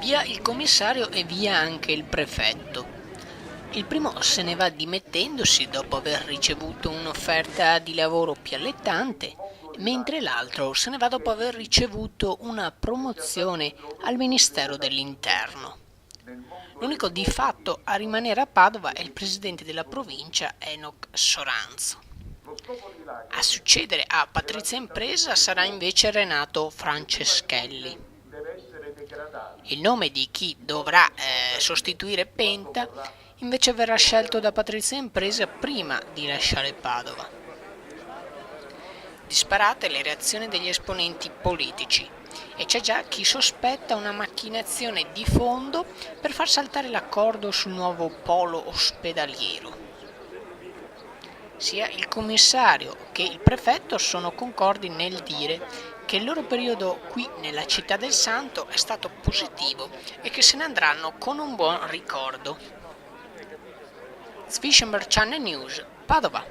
Via il commissario e via anche il prefetto. Il primo se ne va dimettendosi dopo aver ricevuto un'offerta di lavoro più allettante, mentre l'altro se ne va dopo aver ricevuto una promozione al Ministero dell'Interno. L'unico di fatto a rimanere a Padova è il presidente della provincia Enoch Soranzo. A succedere a Patrizia Impresa sarà invece Renato Franceschelli. Il nome di chi dovrà sostituire Penta invece verrà scelto da Patrizia Impresa prima di lasciare Padova. Disparate le reazioni degli esponenti politici e c'è già chi sospetta una macchinazione di fondo per far saltare l'accordo sul nuovo polo ospedaliero. Sia il commissario che il prefetto sono concordi nel dire che il loro periodo qui nella città del Santo è stato positivo e che se ne andranno con un buon ricordo. Svischenberg Channel News, Padova.